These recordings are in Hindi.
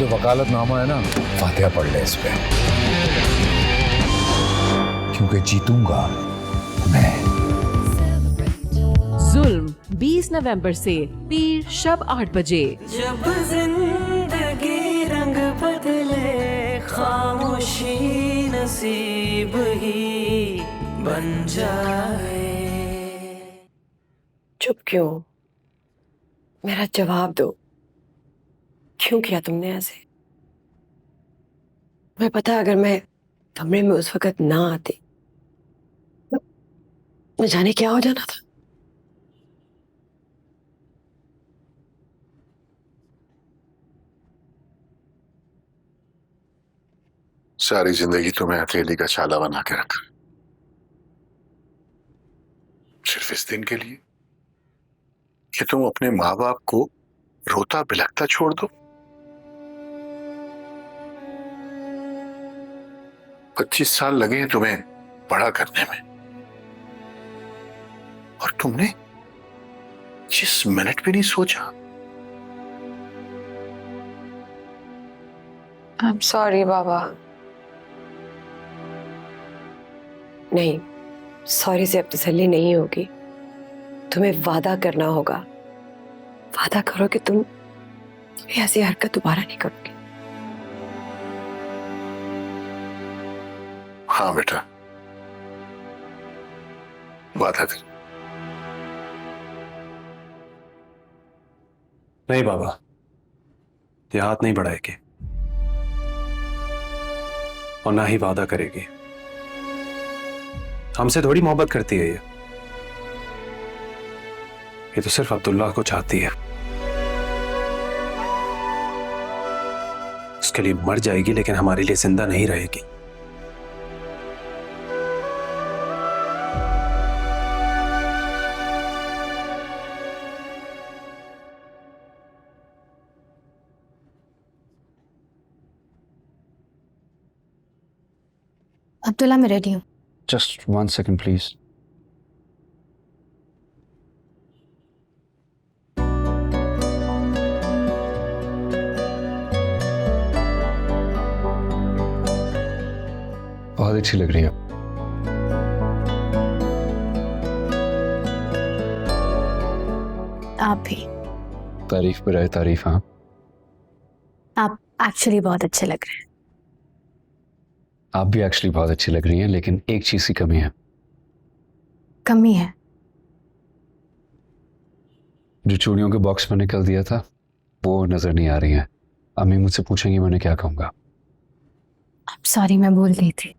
जो वकालतनामा है ना, फातिहा पढ़ ले इस पे, क्योंकि जीतूंगा मैं। जुल्म 20 नवंबर से पीर शब 8 बजे। जब जिंदगी रंग बदले खामोशी नसीब ही बन जाए। चुप क्यों? मेरा जवाब दो, क्यों किया तुमने ऐसे? तुम्हें पता अगर मैं कमरे में उस वक्त ना आती, न जाने क्या हो जाना था। सारी जिंदगी तुम्हें अकेली का छाला बना के रखा, सिर्फ इस दिन के लिए कि तुम अपने माँ बाप को रोता बिलखता छोड़ दो। 25 साल लगे हैं तुम्हें बड़ा करने में, और तुमने जिस मिनट भी नहीं सोचा। I'm sorry बाबा। नहीं, सॉरी से अब तसल्ली नहीं होगी। तुम्हें वादा करना होगा। वादा करो कि तुम ऐसी हरकत दोबारा नहीं करोगे। हाँ बेटा, वादा कर। नहीं बाबा, ये हाथ नहीं बढ़ाएगी और ना ही वादा करेगी। हमसे थोड़ी मोहब्बत करती है ये तो सिर्फ अब्दुल्लाह को चाहती है। उसके लिए मर जाएगी लेकिन हमारे लिए जिंदा नहीं रहेगी। अब्दुल्ला, मैं रेडी हूँ। Just 1 second please. बहुत अच्छी लग रही है। आप भी। तारीफ पे रहे तारीफ। हाँ, आप एक्चुअली बहुत अच्छे लग रहे हैं। आप भी एक्चुअली बहुत अच्छी लग रही हैं, लेकिन एक चीज की कमी है। कमी है? जो चूड़ियों के बॉक्स मैंने कल दिया था वो नजर नहीं आ रही हैं। अम्मी मुझसे पूछेंगी मैंने क्या कहूंगा। सॉरी, मैं भूल गई थी।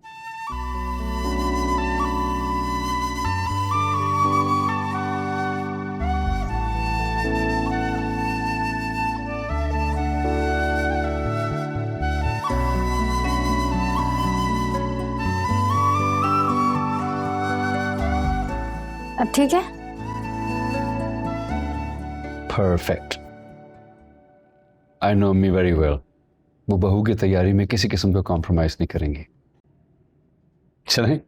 अब ठीक है? परफेक्ट। आई नो अम्मी वेरी वेल। वो बहू की तैयारी में किसी किस्म का कॉम्प्रोमाइज नहीं करेंगी। चलें?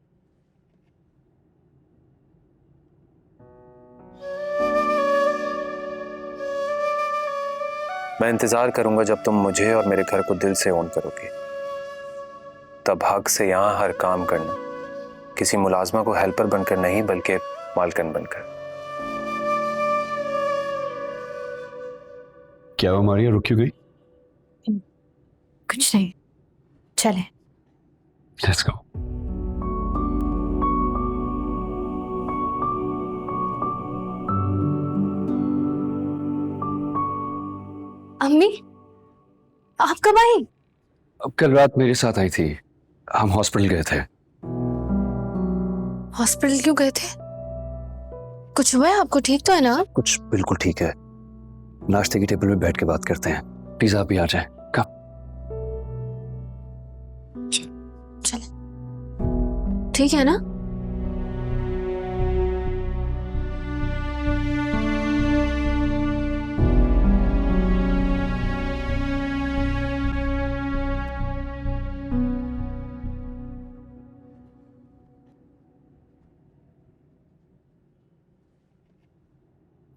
मैं इंतजार करूंगा जब तुम मुझे और मेरे घर को दिल से ओन करोगे। तब हक से यहां हर काम करना, किसी मुलाजमा को हेल्पर बनकर नहीं बल्कि मालकन बनकर। क्या वो मारिया रुक क्यों गई? कुछ नहीं, चले। Let's go. अम्मी, आप कब आई? अब कल रात मेरे साथ आई थी। हम हॉस्पिटल गए थे। हॉस्पिटल क्यों गए थे? कुछ हुआ है आपको? ठीक तो है ना? कुछ बिल्कुल ठीक है। नाश्ते की टेबल पे बैठ के बात करते हैं। प्लीज आप भी आ जाए। कब? चले। ठीक है ना?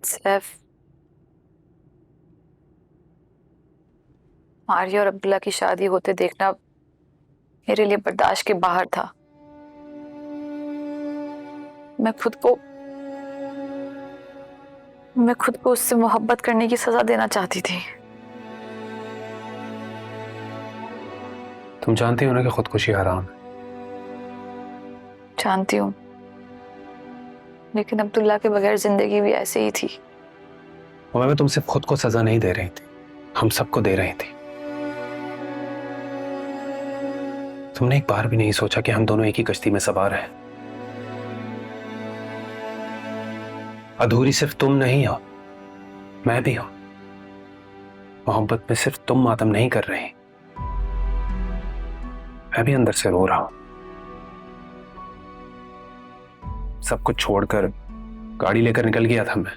सैफ, मारिया और अब्दुल्ला की शादी होते देखना मेरे लिए बर्दाश्त के बाहर था। मैं खुद को उससे मोहब्बत करने की सजा देना चाहती थी। तुम जानती हो ना कि खुदकुशी हराम है। जानती हूँ, लेकिन अब्दुल्ला के बगैर जिंदगी भी ऐसे ही थी। और मैं तुम सिर्फ खुद को सजा नहीं दे रही थी, हम सबको दे रही थी। तुमने एक बार भी नहीं सोचा कि हम दोनों एक ही कश्ती में सवार हैं। अधूरी सिर्फ तुम नहीं हो, मैं भी हूं। मोहब्बत में सिर्फ तुम मातम नहीं कर रही, मैं भी अंदर से रो रहा हूं। सब कुछ छोड़कर गाड़ी लेकर निकल गया था मैं,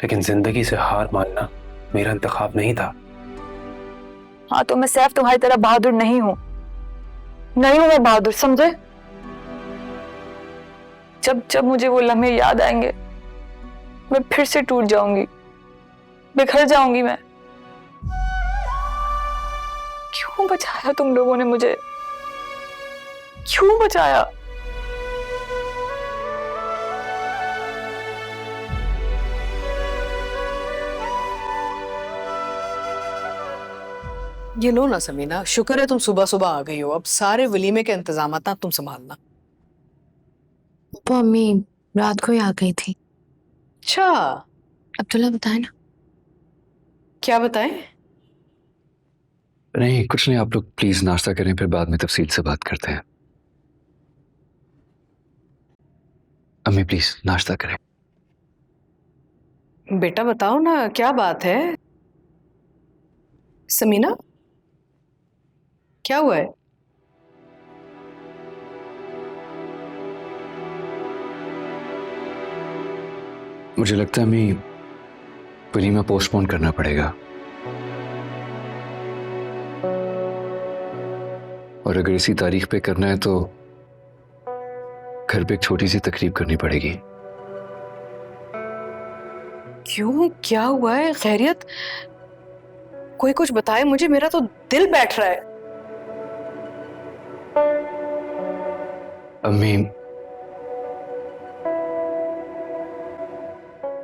लेकिन जिंदगी से हार मानना मेरा इंतखाब नहीं था। हाँ, तो मैं सैफ तुम्हारी तरह बहादुर नहीं हूं मैं बहादुर, समझे? जब मुझे वो लम्हे याद आएंगे मैं फिर से टूट जाऊंगी, बिखर जाऊंगी मैं। क्यों बचाया तुम लोगों ने मुझे? क्यों बचाया? ये लो ना समीना, शुक्र है तुम सुबह सुबह आ गई हो। अब सारे वलीमे के इंतजाम तुम संभालना। वो अम्मी रात को ही आ गई थी। अच्छा, अब्दुल्ला बताए ना। क्या बताएं? नहीं कुछ नहीं, आप लोग प्लीज नाश्ता करें, फिर बाद में तफसील से बात करते हैं। अम्मी प्लीज नाश्ता करें। बेटा बताओ ना, क्या बात है? समीना क्या हुआ है? मुझे लगता है अम्मी वलीमा पोस्टपोन करना पड़ेगा, और अगर इसी तारीख पे करना है तो घर पे एक छोटी सी तकरीब करनी पड़ेगी। क्यों, क्या हुआ है? खैरियत? कोई कुछ बताए मुझे, मेरा तो दिल बैठ रहा है। अम्मी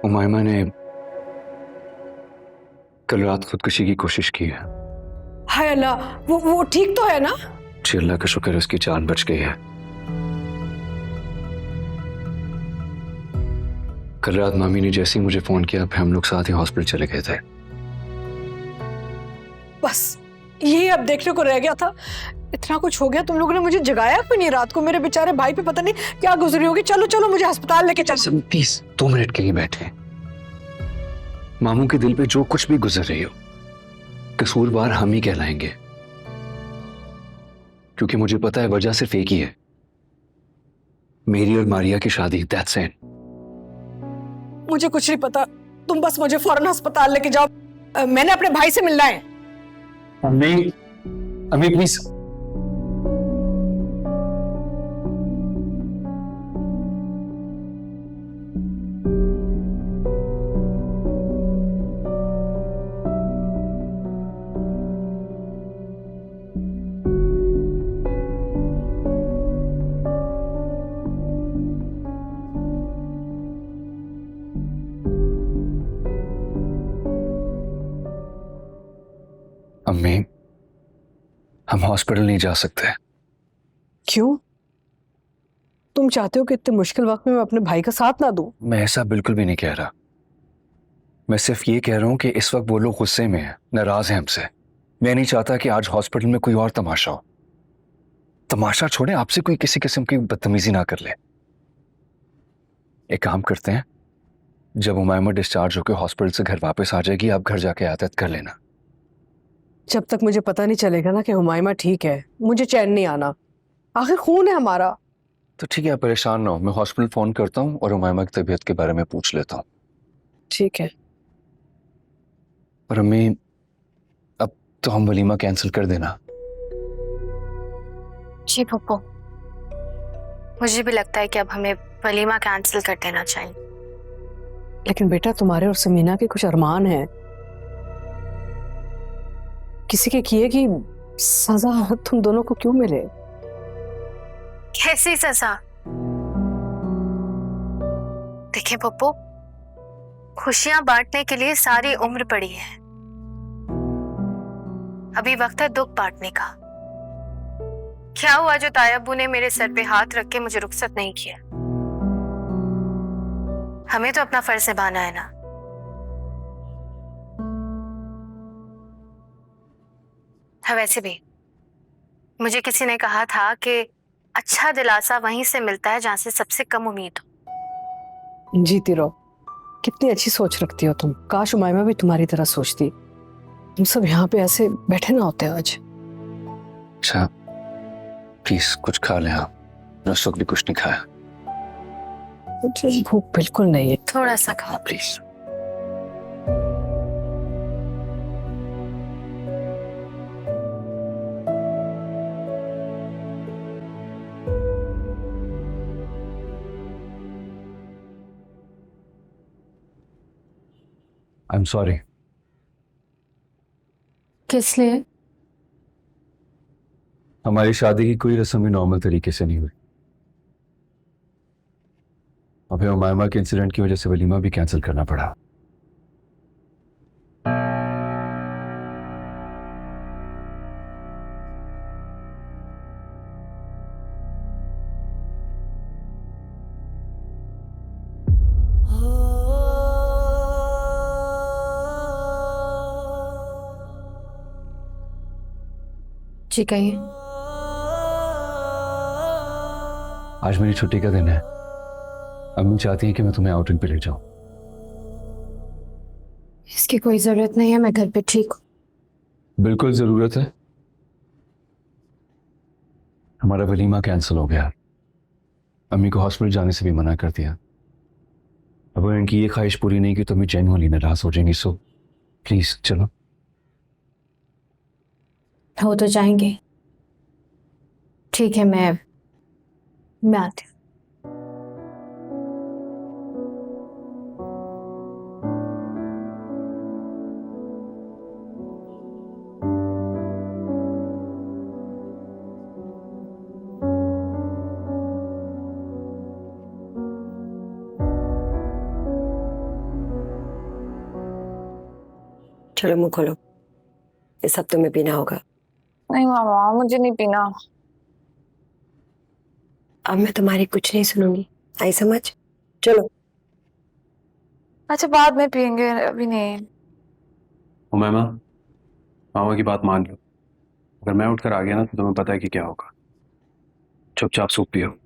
उमायमा ने कल रात खुदकुशी की कोशिश की है। हाय अल्लाह, वो ठीक तो है ना? जी अल्लाह का शुक्र है उसकी जान बच गई है। कल रात मामी ने जैसे ही मुझे फोन किया फिर हम लोग साथ ही हॉस्पिटल चले गए थे। बस यही अब देखने को रह गया था। इतना कुछ हो गया, तुम लोगों ने मुझे जगाया क्यों नहीं रात को? मेरे बेचारे भाई पे पता नहीं क्या गुजरी होगी। चलो चलो मुझे अस्पताल लेके चलो। प्लीज 2 मिनट के लिए बैठे। मामू के दिल पे जो कुछ भी गुजर रही हो कसूरवार हम ही कहलाएंगे, क्योंकि मुझे पता है वजह सिर्फ एक ही है, मेरी और मारिया की शादी। That's it. मुझे कुछ नहीं पता, तुम बस मुझे फौरन अस्पताल लेके जाओ। मैंने अपने भाई से मिलना है। अम्मी अम्मी प्लीज। अम्मी हम हॉस्पिटल नहीं जा सकते। क्यों? तुम चाहते हो कि इतने मुश्किल वक्त में मैं अपने भाई का साथ ना दूं? मैं ऐसा बिल्कुल भी नहीं कह रहा, मैं सिर्फ ये कह रहा हूं कि इस वक्त वो लोग गुस्से में हैं, नाराज हैं हमसे। मैं नहीं चाहता कि आज हॉस्पिटल में कोई और तमाशा हो। तमाशा छोड़े, आपसे कोई किसी किस्म की बदतमीजी ना कर ले। एक काम करते हैं, जब उमायमा डिस्चार्ज होकर हॉस्पिटल से घर वापस आ जाएगी आप घर जाके आदत कर लेना। जब तक मुझे पता नहीं चलेगा ना कि हुमायमा ठीक है, मुझे चैन नहीं आना। आखिर खून है हमारा। तो ठीक है, आप परेशान ना हो, मैं हॉस्पिटल फोन करता हूँ और उमायमा की तबीयत के बारे में पूछ लेता हूँ। ठीक है। और अम्मी अब तो हम वलीमा कैंसिल कर देना। जी पप्पू, मुझे भी लगता है कि अब हमें वलीमा कैंसिल कर देना चाहिए। लेकिन बेटा तुम्हारे और समीना के कुछ अरमान हैं। किसी के किए की सजा तुम दोनों को क्यों मिले? कैसी सजा? देखिए पप्पू, खुशियां बांटने के लिए सारी उम्र पड़ी है, अभी वक्त है दुख बांटने का। क्या हुआ जो तायाबू ने मेरे सर पे हाथ रख के मुझे रुखसत नहीं किया? हमें तो अपना फर्ज निभाना है ना। हाँ, वैसे भी मुझे किसी ने कहा था कि अच्छा दिलासा वहीं से मिलता है जहां से सबसे कम उम्मीद हो। जीती रहो, कितनी अच्छी सोच रखती हो तुम। काश उमाइमा भी तुम्हारी तरह सोचती। तुम सब यहाँ पे ऐसे बैठे ना होते आज। अच्छा प्लीज कुछ खा लें आप, उस वक्त भी कुछ नहीं खाया। मुझे भूख बिल्कुल नहीं है। थोड़ा सा खाओ प्लीज। I am sorry. किस लिए? हमारी शादी की कोई रस्म भी नॉर्मल तरीके से नहीं हुई। अभी उमाइमा के इंसिडेंट की वजह से वलीमा भी कैंसिल करना पड़ा। जी कहिए। आज मेरी छुट्टी का दिन है, अम्मी चाहती हैं कि मैं तुम्हें आउटिंग पे ले जाऊं। इसकी कोई जरूरत नहीं है, मैं घर पे ठीक हूँ। बिल्कुल जरूरत है। हमारा वलीमा कैंसिल हो गया, अम्मी को हॉस्पिटल जाने से भी मना कर दिया। अब अगर इनकी ये ख्वाहिश पूरी नहीं की तो अम्मी जेन्युइनली नाराज हो जाएंगी। सो प्लीज चलो। हो तो जाएंगे, ठीक है, मैं आती हूँ। चलो मुंह खोलो, ये सब तुम्हें पीना होगा। नहीं मामा, मुझे नहीं पीना। अब मैं तुम्हारी कुछ नहीं सुनूंगी, आई समझ? चलो। अच्छा बाद में पियेंगे, अभी नहीं। उमैमा, मामा की बात मान लो। अगर मैं उठकर आ गया ना तो तुम्हें पता है कि क्या होगा। चुपचाप सूप पियो।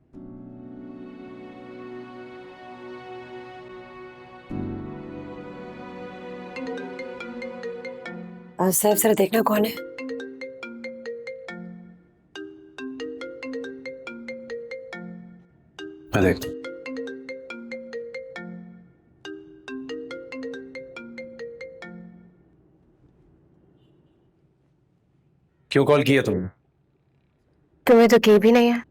सैफ जरा देखना कौन है। मैं देखता हूं। क्यों कॉल किया तुमने? तुम्हें तो की भी नहीं है।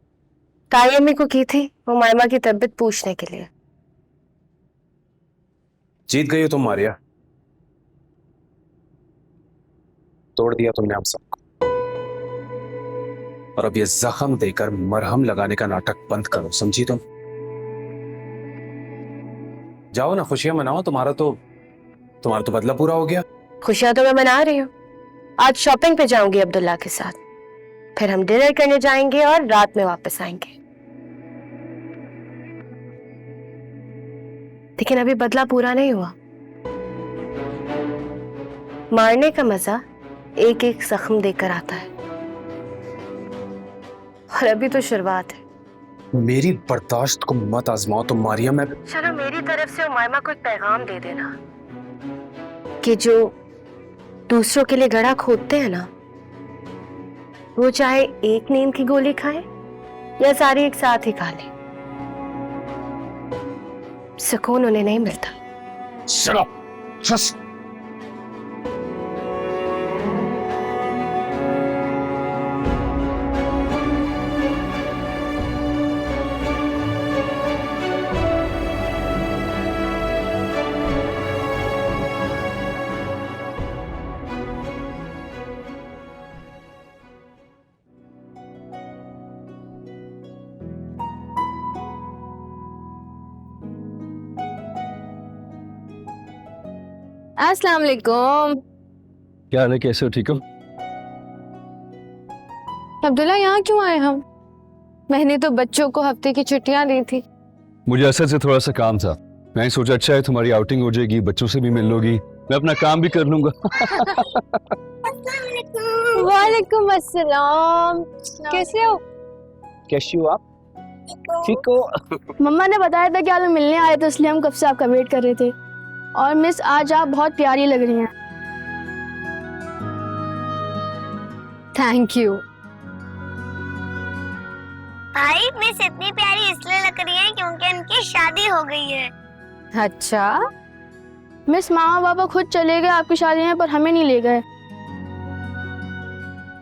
ताई अम्मी को की थी, वो मायमा की तबीयत पूछने के लिए। जीत गई हो तुम मारिया। तोड़ दिया तुमने हम सबको, और अब ये जख्म देकर मरहम लगाने का नाटक बंद करो, समझी तुम? जाओ ना, खुशियां मनाओ। तुम्हारा तो बदला पूरा हो गया। खुशियां तो मैं मना रही हूँ। आज शॉपिंग पे जाऊंगी अब्दुल्ला के साथ, फिर हम डिनर करने जाएंगे और रात में वापस आएंगे। लेकिन अभी बदला पूरा नहीं हुआ। मारने का मजा एक एक जख्म देकर आता है, और अभी तो शुरुआत है। मेरी बर्दाश्त को मत आजमाओ तुम मारिया। मैं चलो मेरी तरफ से उमाइमा को एक पैगाम दे देना कि जो दूसरों के लिए गड़ा खोदते हैं ना, वो चाहे एक नींद की गोली खाए या सारी एक साथ ही खा ले, सुकून उन्हें नहीं मिलता। Shut up. Just अस्सलाम वालेकुम। क्या हाल है, कैसे हो, ठीक हो? अब्दुल्ला यहाँ क्यों आए हम? मैंने तो बच्चों को हफ्ते की छुट्टियां दी थी। मुझे असल से थोड़ा सा काम था, मैंने सोचा अच्छा है तुम्हारी आउटिंग हो जाएगी, बच्चों से भी मिल लोगी, मैं अपना काम भी कर लूंगा। वालेकुम अस्सलाम। कैसे हो? कैसी हो आप? ठीक हो? मम्मा ने बताया था कि आप मिलने आए तो इसलिए हम कब से आपका वेट कर रहे थे। और मिस आज आप बहुत प्यारी लग रही हैं। Thank you. भाई मिस इतनी प्यारी इसलिए लग रही है क्योंकि उनकी शादी हो गई है। अच्छा मिस, मामा पापा खुद चले गए आपकी शादी में, पर हमें नहीं ले गए।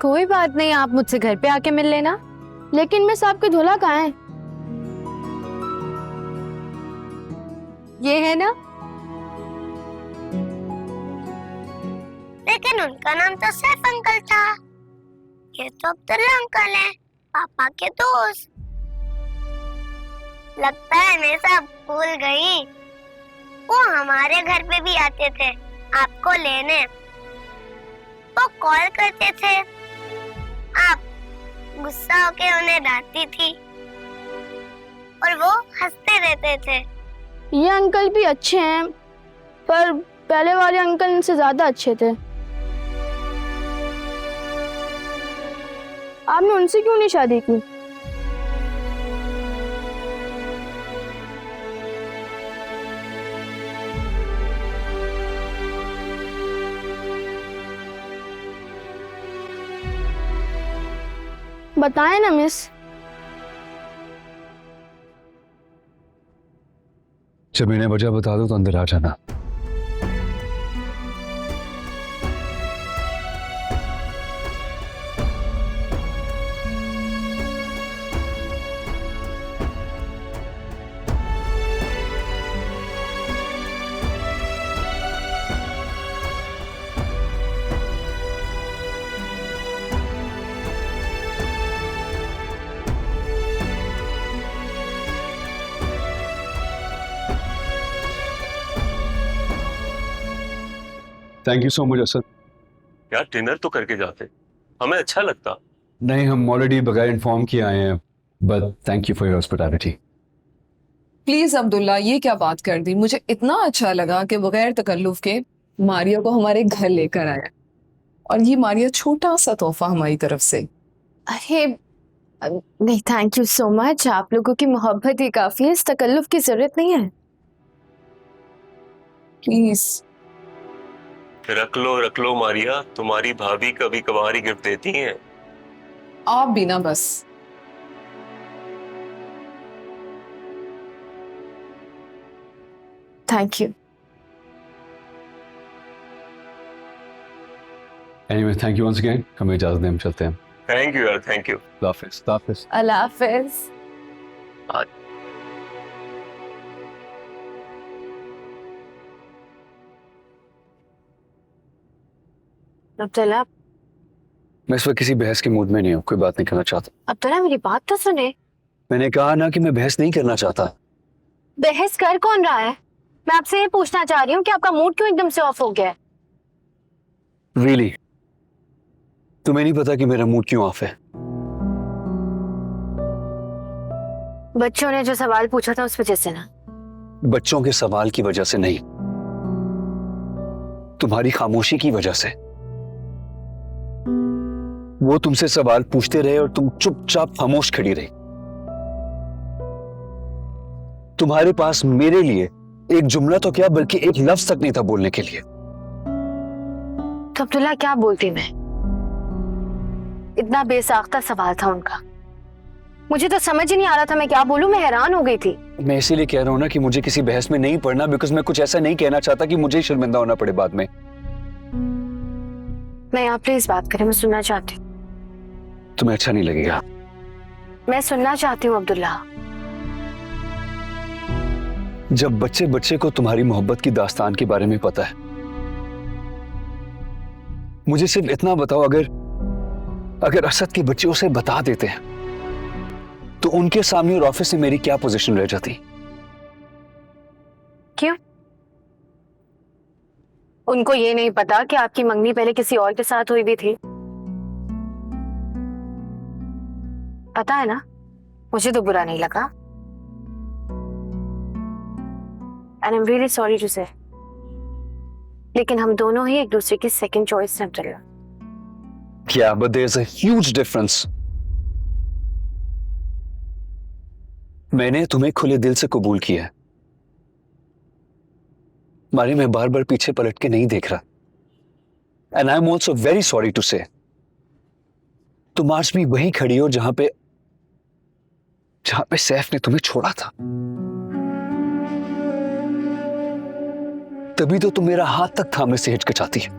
कोई बात नहीं, आप मुझसे घर पे आके मिल लेना। लेकिन मिस आपके दूल्हा कहाँ है? ये है ना? लेकिन उनका नाम तो सैफ अंकल था। ये तो अब्दुल्ला अंकल हैं, पापा के दोस्त। लगता है मैं सब भूल गई। वो हमारे घर पे भी आते थे आपको लेने। वो कॉल करते थे, आप गुस्सा होके उन्हें डांटती थी और वो हंसते रहते थे। ये अंकल भी अच्छे हैं, पर पहले वाले अंकल इनसे ज्यादा अच्छे थे। आपने उनसे क्यों नहीं शादी की? बताएं ना मिस। जब इन्हें वजह बता दो तो अंदर आ जाना। Thank you so much Asad. यार डिनर तो करके जाते, हमें अच्छा लगता। नहीं, हम ऑलरेडी बगैर इन्फॉर्म किए आए हैं, but thank you for your hospitality. Please Abdullah, ये क्या बात कर दी? मुझे इतना अच्छा लगा कि बगैर तकल्लुफ के मारिया को हमारे घर लेकर आया, और ये मारिया छोटा सा तोहफा हमारी तरफ से। अरे नहीं, थैंक यू सो मच। आप लोगों की मोहब्बत ही काफी है, इस तकल्लुफ की जरूरत नहीं है। प्लीज रख लो मारिया, तुम्हारी भाभी कभी कभार ही गिफ्ट देती हैं। आप भी ना बस। Thank you. Anyway, thank you once again. हमें इजाजत दें, हम चलते हैं। थैंक यू यार, थैंक यू। हाफिज। हाफिज। अल्लाह हाफिज। अब्दुल्ला, मैं इस वक्त किसी बहस के मूड में नहीं हूँ, कोई बात नहीं करना चाहता। अब्दुल्ला मेरी बात तो सुने। मैंने कहा ना कि मैं बहस नहीं करना चाहता। बहस कर कौन रहा है? मैं आपसे ये पूछना चाह रही हूँ कि आपका मूड क्यों एकदम से ऑफ हो गया है? रियली तुम्हें नहीं पता कि मेरा मूड क्यों ऑफ है? बच्चों ने जो सवाल पूछा था उस वजह से ना? बच्चों के सवाल की वजह से नहीं, तुम्हारी खामोशी की वजह से। वो तुमसे सवाल पूछते रहे और तुम चुपचाप खामोश खड़ी रही। तुम्हारे पास मेरे लिए एक जुमला तो क्या, बल्कि एक लफ्ज तक नहीं था बोलने के लिए। तो अब्दुल्ला क्या बोलती मैं? इतना बेसाख्ता सवाल था उनका, मुझे तो समझ ही नहीं आ रहा था मैं क्या बोलूं। मैं हैरान हो गई थी। मैं इसीलिए कह रहा हूं ना कि मुझे किसी बहस में नहीं पड़ना, बिकॉज मैं कुछ ऐसा नहीं कहना चाहता कि मुझे ही शर्मिंदा होना पड़े बाद में। मैं यहाँ प्लीज बात करें, मैं सुनना चाहती हूँ। तुम्हें अच्छा नहीं लगेगा। मैं सुनना चाहती हूँ अब्दुल्ला। जब बच्चे बच्चे को तुम्हारी मोहब्बत की दास्तान के बारे में पता है, मुझे सिर्फ इतना बताओ, अगर असद के बच्चे उसे बता देते हैं तो उनके सामने और ऑफिस में मेरी क्या पोजीशन रह जाती? क्यों? उनको ये नहीं पता कि आपकी मंगनी पहले किसी और के साथ हुई भी थी। पता है ना, मुझे तो बुरा नहीं लगा। And I am really sorry to say, लेकिन हम दोनों ही एक दूसरे की सेकंड चॉइस हैं Abdullah. Yeah, but there's a huge difference. मैंने तुम्हें खुले दिल से कबूल किया है। मारी, मैं बार बार पीछे पलट के नहीं देख रहा। And I'm also very sorry to say, तुम आज भी वहीं खड़ी हो जहां पे सैफ ने तुम्हें छोड़ा था। तभी तो तुम मेरा हाथ तक थामने से हिचकिचाती है।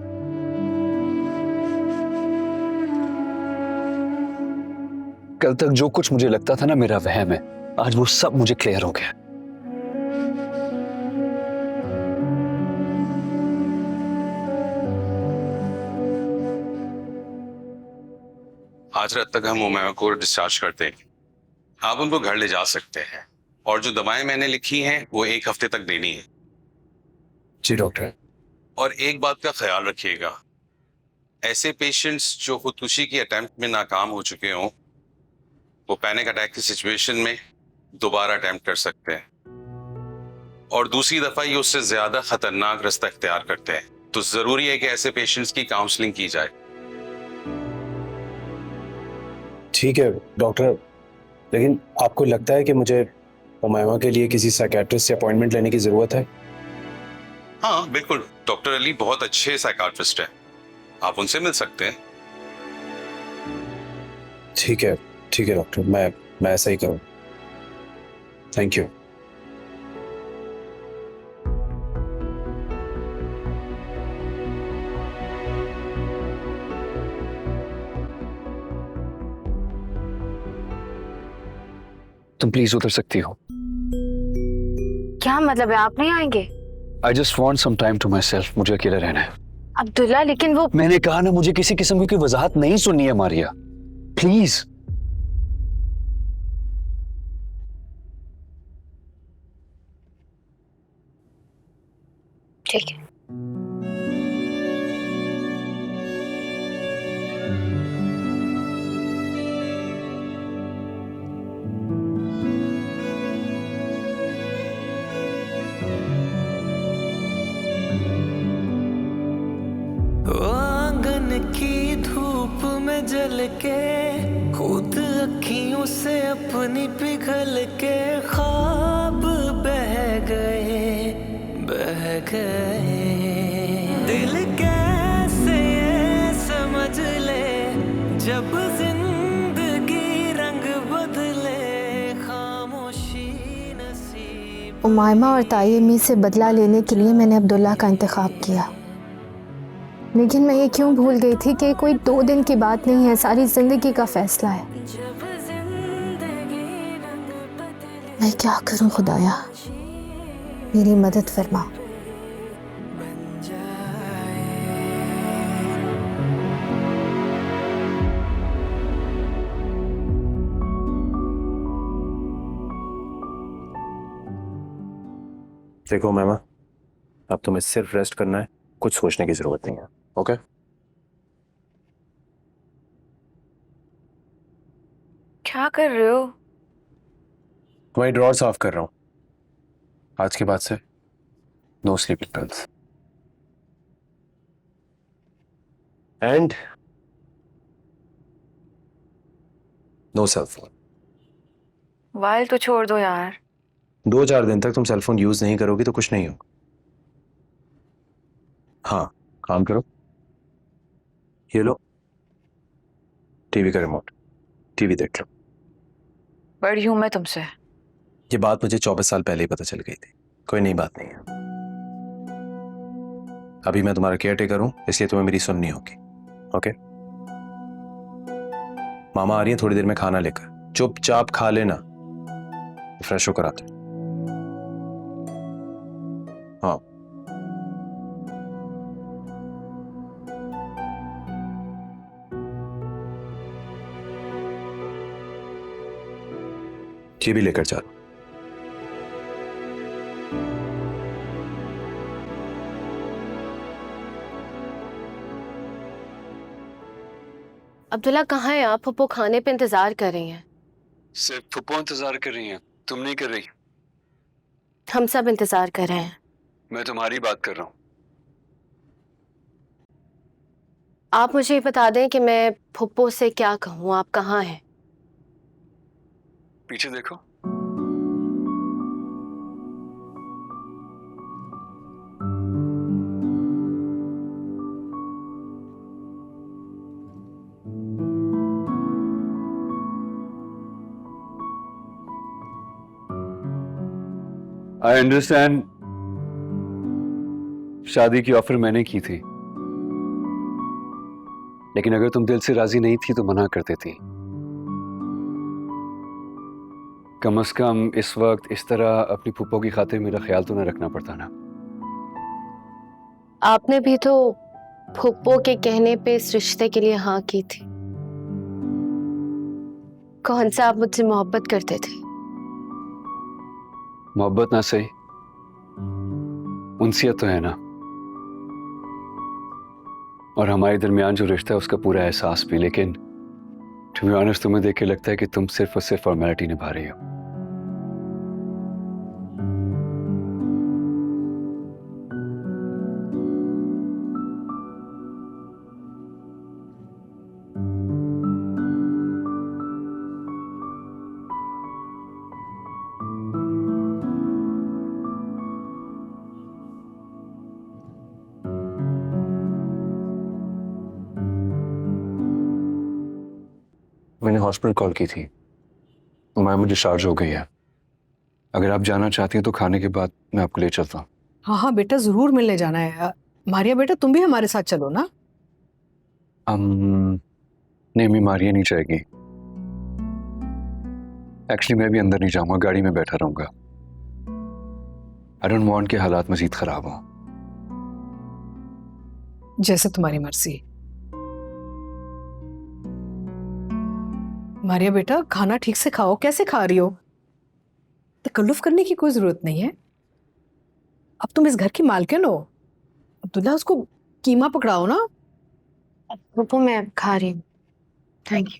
कल तक जो कुछ मुझे लगता था ना मेरा वहम है, आज वो सब मुझे क्लियर हो गया। आज रात तक हम उमैमा को डिस्चार्ज करते हैं। आप उनको घर ले जा सकते हैं, और जो दवाएं मैंने लिखी हैं वो 1 हफ्ते तक देनी है। जी डॉक्टर। और एक बात का ख्याल रखिएगा, ऐसे पेशेंट्स जो खुदकुशी की अटेम्प्ट में नाकाम हो चुके हों, वो पैनिक अटैक की सिचुएशन में दोबारा अटेम्प्ट कर सकते हैं, और दूसरी दफा ये उससे ज्यादा खतरनाक रास्ता इख्तियार करते हैं। तो जरूरी है कि ऐसे पेशेंट्स की काउंसलिंग की जाए। ठीक है डॉक्टर, लेकिन आपको लगता है कि मुझे उमैमा के लिए किसी साइकियाट्रिस्ट से अपॉइंटमेंट लेने की जरूरत है? हाँ बिल्कुल, डॉक्टर अली बहुत अच्छे साइकाट्रिस्ट हैं, आप उनसे मिल सकते हैं। ठीक है डॉक्टर, मैं ऐसा ही करूँ। Thank you. तुम प्लीज उतर सकती हो। क्या मतलब है, आप नहीं आएंगे? I just want some time to myself. मुझे अकेले रहना है। अब्दुल्ला, लेकिन वो मैंने कहा ना, मुझे किसी किस्म की वजाहत नहीं सुननी है मारिया, प्लीज। ठीक है। आंगन की धूप में जल के खुद अखियों से अपनी पिघल के ख्वाब बह गए दिल कैसे ये समझ ले, जब जिंदगी रंग बदले खामोशी नसीब। उमायमा और तायमी से बदला लेने के लिए मैंने अब्दुल्ला का इंतखाब किया, लेकिन मैं ये क्यों भूल गई थी कि कोई 2 दिन की बात नहीं है, सारी जिंदगी का फैसला है। मैं क्या करूं खुदाया, मेरी मदद फरमा। देखो मैमा, अब तुम्हें सिर्फ रेस्ट करना है, कुछ सोचने की जरूरत नहीं है। ओके? क्या कर रहे हो? तुम्हारी ड्रॉर साफ कर रहा हूं। आज के बाद से no sleeping pills and no cell phone. वाइल तो छोड़ दो यार। 2-4 दिन तक तुम सेल फोन यूज नहीं करोगी तो कुछ नहीं होगा। हाँ, काम करो। ये लो टीवी का रिमोट, टीवी देख लो। बड़ी हूं मैं तुमसे। ये बात मुझे 24 साल पहले ही पता चल गई थी, कोई नई बात नहीं है। अभी मैं तुम्हारा केयर टेकर हूं, इसलिए तुम्हें मेरी सुननी होगी। ओके? मामा आ रही है थोड़ी देर में खाना लेकर, चुपचाप खा लेना, फ्रेश होकर आते। हाँ। ये भी लेकर जा। अब्दुल्ला कहाँ है आप? पप्पो खाने पे इंतजार कर रही हैं। सिर्फ फुप्पो इंतजार कर रही हैं, तुम नहीं कर रही। हम सब इंतजार कर रहे हैं। मैं तुम्हारी बात कर रहा हूँ। आप मुझे बता दें कि मैं फुप्पो से क्या कहूँ, आप कहाँ हैं? पीछे देखो। आई अंडरस्टैंड, शादी की ऑफर मैंने की थी, लेकिन अगर तुम दिल से राजी नहीं थी तो मना कर देती। कम से कम इस वक्त इस तरह अपनी फूफो की खातिर मेरा ख्याल तो न रखना पड़ता ना। आपने भी तो फुप्पो के कहने पे इस रिश्ते के लिए हाँ की थी। कौन सा आप मुझसे मोहब्बत करते थे? मोहब्बत ना सही, उनसियत तो है ना, और हमारे दरमियान जो रिश्ता है उसका पूरा एहसास भी। लेकिन टू बी ऑनेस्ट, तुम्हें देख के लगता है कि तुम सिर्फ और सिर्फ फॉर्मेलिटी निभा रही हो। मैंने हॉस्पिटल कॉल की थी, मैम डिस्चार्ज हो गई है। अगर आप जाना चाहती हैं तो खाने के बाद मैं आपको ले चलता हूँ। हाँ हाँ बेटा, जरूर मिलने जाना है। मारिया बेटा, तुम भी हमारे साथ चलो ना। नहीं, मैं मारिया नहीं जाएगी। एक्चुअली मैं भी अंदर नहीं जाऊंगा, गाड़ी में बैठा रहूंगा। आई डोंट वांट कि हालात मजीद खराब हो। जैसे तुम्हारी मर्जी। मारिया बेटा, खाना ठीक से खाओ। कैसे खा रही हो? तकल्लुफ करने की कोई जरूरत नहीं है। अब तुम इस घर की मालकिन हो। अब्दुल्ला, उसको कीमा पकड़ाओ ना। पप्पो मैं खा रही हूँ, थैंक यू।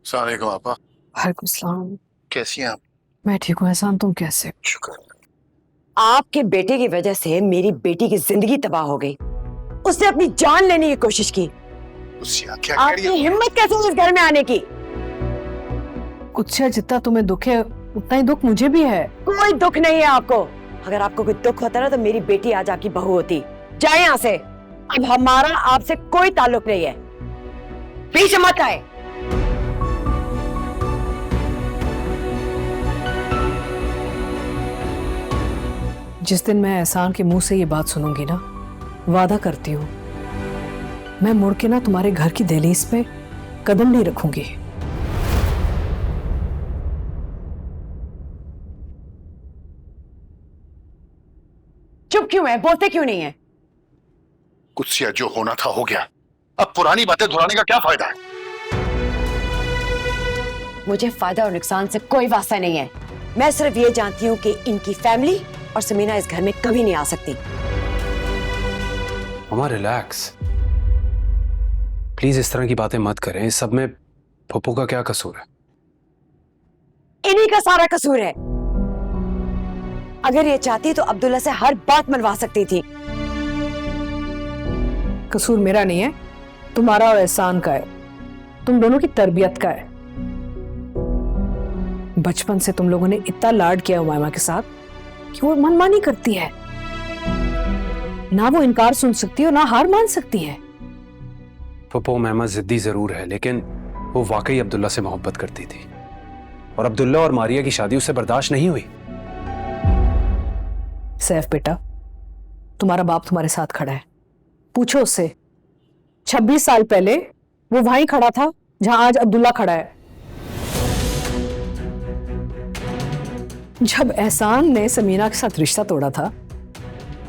अस्सलाम वालेकुम आपा। वालेकुम सलाम। कैसी हैं आप? मैं ठीक हूँ एहसान, तुम कैसे? शुक्र। आपके बेटे की वजह से मेरी बेटी की जिंदगी तबाह हो गई। उसने अपनी जान लेने की कोशिश की। क्या आपकी हिम्मत कैसे हुई इस घर में आने की? कुछ जितना तुम्हें दुख है उतना ही दुख मुझे भी है। कोई दुख नहीं है आपको। अगर आपको कोई दुख होता ना तो मेरी बेटी आज आपकी बहू होती। जाए यहाँ से। अब हमारा आपसे कोई ताल्लुक नहीं है। पीछे मत आए। जिस दिन मैं एहसान के मुंह से ये बात सुनूंगी ना, वादा करती हूँ मैं मुड़ के ना तुम्हारे घर की दहलीज पे कदम नहीं रखूंगी। चुप क्यों है? बोलते क्यों नहीं है? कुछ जो होना था हो गया। अब पुरानी बातें दोहराने का क्या फायदा है? मुझे फायदा और नुकसान से कोई वास्ता नहीं है। मैं सिर्फ ये जानती हूँ कि इनकी फैमिली और समीना इस घर में कभी नहीं आ सकती। मम्मा रिलैक्स, प्लीज इस तरह की बातें मत करें। इस सब में पप्पू का क्या कसूर है? इन्हीं का सारा कसूर है। अगर ये चाहती तो अब्दुल्ला से हर बात मनवा सकती थी। कसूर मेरा नहीं है, तुम्हारा और एहसान का है। तुम दोनों की तरबियत का है। बचपन से तुम लोगों ने इतना लाड किया उमामा के साथ कि वो मनमानी करती है। ना वो इनकार सुन सकती है और ना हार मान सकती है। पप्पू मैमा जिद्दी जरूर है, लेकिन वो वाकई अब्दुल्ला से मोहब्बत करती थी और अब्दुल्ला और मारिया की शादी उससे बर्दाश्त नहीं हुई। सैफ बेटा, तुम्हारा बाप तुम्हारे साथ खड़ा है, पूछो उससे। 26 साल पहले वो वहीं खड़ा था जहां आज अब्दुल्ला खड़ा है। जब एहसान ने समीना के साथ रिश्ता तोड़ा था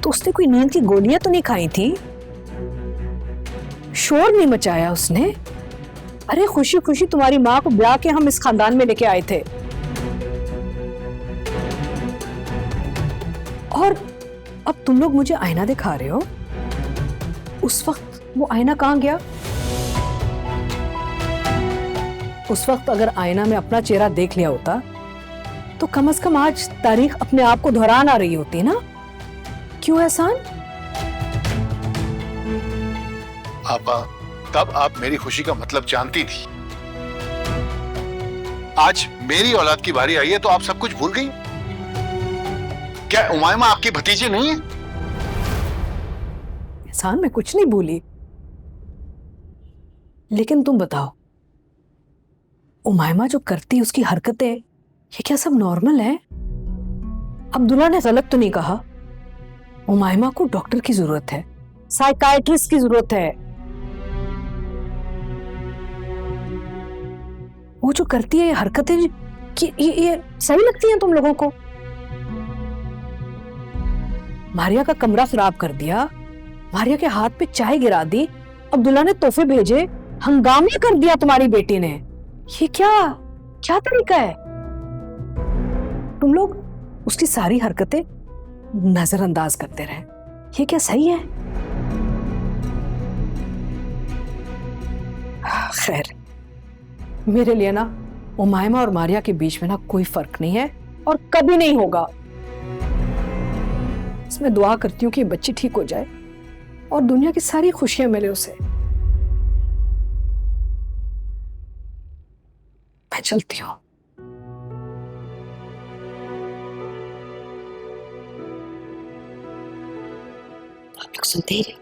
तो उसने कोई नींद की गोलियां तो नहीं खाई थी। शोर नहीं मचाया उसने। अरे खुशी खुशी तुम्हारी माँ को ब्याह के हम इस खानदान में लेके आए थे, और अब तुम लोग मुझे आईना दिखा रहे हो। उस वक्त वो आईना कहाँ गया? उस वक्त अगर आईना में अपना चेहरा देख लिया होता तो कम से कम आज तारीख अपने आप को दोहरा ना रही होती ना। क्यों एहसान? आपा, तब आप मेरी खुशी का मतलब जानती थी। आज मेरी औलाद की बारी आई है तो आप सब कुछ भूल गई। क्या उमायमा आपकी भतीजी नहीं है? एहसान, मैं कुछ नहीं भूली, लेकिन तुम बताओ, उमायमा जो करती है उसकी हरकतें, ये क्या सब नॉर्मल है? अब्दुल्ला ने गलत तो नहीं कहा। उमायमा को डॉक्टर की जरूरत है, साइकाइट्रिस्ट की जरूरत है। वो जो करती है ये हरकतें, ये सही लगती हैं तुम लोगों को? मारिया का कमरा खराब कर दिया, मारिया के हाथ पे चाय गिरा दी, अब्दुल्ला ने तोहफे भेजे, हंगामा कर दिया तुम्हारी बेटी ने। ये क्या तरीका है? तुम लोग उसकी सारी हरकतें नजरअंदाज करते रहे, ये क्या सही है? खैर, मेरे लिए ना उमायमा और मारिया के बीच में ना कोई फर्क नहीं है और कभी नहीं होगा। इसमें दुआ करती हूँ कि बच्ची ठीक हो जाए और दुनिया की सारी खुशियां मिले उसे। मैं चलती हूँ। आप लोग सुनते ही रहे।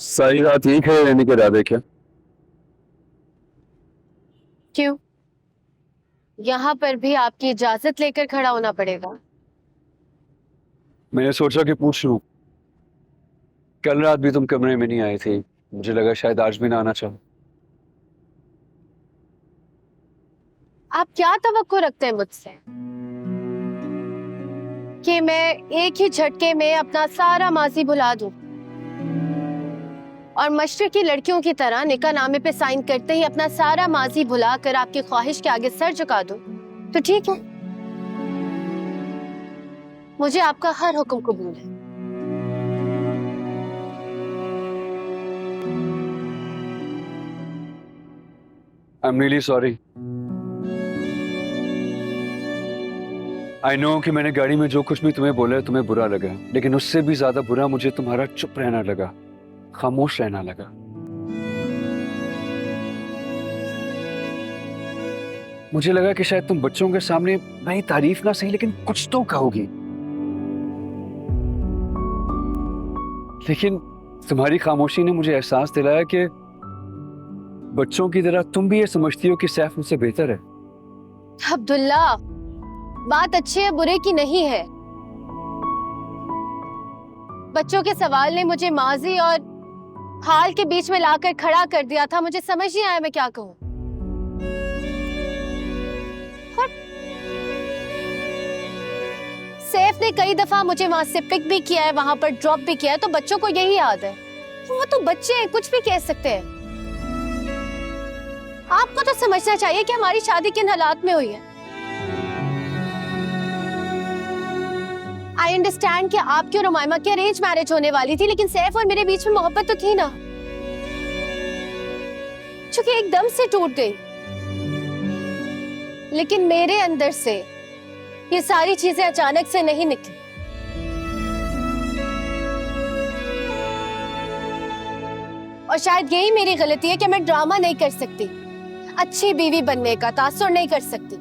सारी रात यही खड़े रहने के इरादे क्या? क्यों? यहाँ पर भी आपकी इजाजत लेकर खड़ा होना पड़ेगा। मैंने सोचा कि पूछ लूं। कल रात भी तुम कमरे में नहीं आई थी, मुझे लगा शायद आज भी ना आना चाहो। आप क्या तवक्को रखते हैं मुझसे कि मैं एक ही झटके में अपना सारा माजी भुला दूं और मशरकी लड़कियों की तरह निकाहनामे पे साइन करते ही अपना सारा माजी भुलाकर आपकी ख्वाहिश के आगे सर झुका दूं? तो ठीक है, मुझे आपका हर हुक्म कबूल है। I'm really sorry. I know कि मैंने गाड़ी में जो कुछ भी तुम्हें बोला तुम्हें बुरा लगा, लेकिन उससे भी ज्यादा बुरा मुझे तुम्हारा चुप रहना लगा, खामोश रहना लगा। मुझे लगा कि शायद तुम बच्चों के सामने मेरी तारीफ ना सही लेकिन कुछ तो कहोगी, लेकिन तुम्हारी खामोशी ने मुझे एहसास दिलाया कि बच्चों की तरह तुम भी ये समझती हो कि सैफ मुझसे बेहतर है। अब्दुल्ला, बात अच्छे या बुरे की नहीं है। बच्चों के सवाल ने मुझे माजी और हाल के बीच में लाकर खड़ा कर दिया था। मुझे समझ नहीं आया मैं क्या कहूं। सैफ ने कई दफा मुझे वहां से पिक भी किया है, वहां पर ड्रॉप भी किया है, तो बच्चों को यही याद है। वो तो बच्चे हैं, कुछ भी कह सकते हैं। आपको तो समझना चाहिए कि हमारी शादी किन हालात में हुई है। आई अंडरस्टैंड कि आपकी और उमायमा की अरेंज मैरिज होने वाली थी, लेकिन सैफ और मेरे बीच में मोहब्बत तो थी ना, जो कि एकदम से टूट गई। लेकिन मेरे अंदर से ये सारी चीजें अचानक से नहीं निकली। और शायद यही मेरी गलती है कि मैं ड्रामा नहीं कर सकती, अच्छी बीवी बनने का तासुर नहीं कर सकती।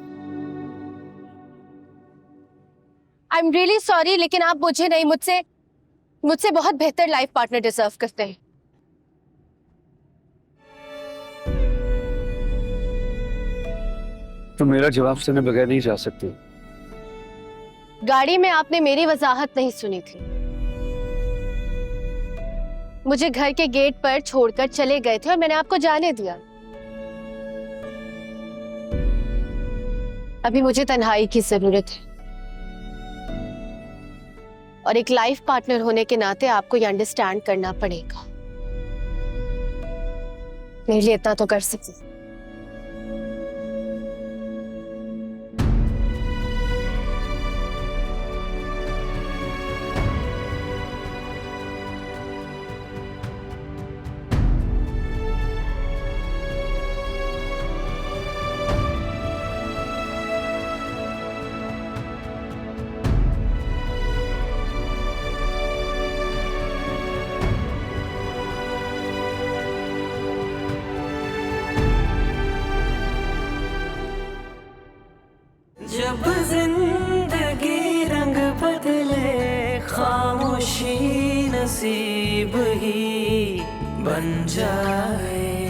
आई एम रियली सॉरी, लेकिन आप मुझे नहीं, मुझसे बहुत बेहतर लाइफ पार्टनर डिजर्व करते हैं। तुम मेरा जवाब सुने बगैर नहीं जा सकती। गाड़ी में आपने मेरी वजाहत नहीं सुनी थी। मुझे घर के गेट पर छोड़कर चले गए थे और मैंने आपको जाने दिया। अभी मुझे तन्हाई की जरूरत है, और एक लाइफ पार्टनर होने के नाते आपको ये अंडरस्टैंड करना पड़ेगा। मेरे लिए इतना तो कर सकते। जब जिंदगी रंग बदले खामोशी नसीब ही बन जाए।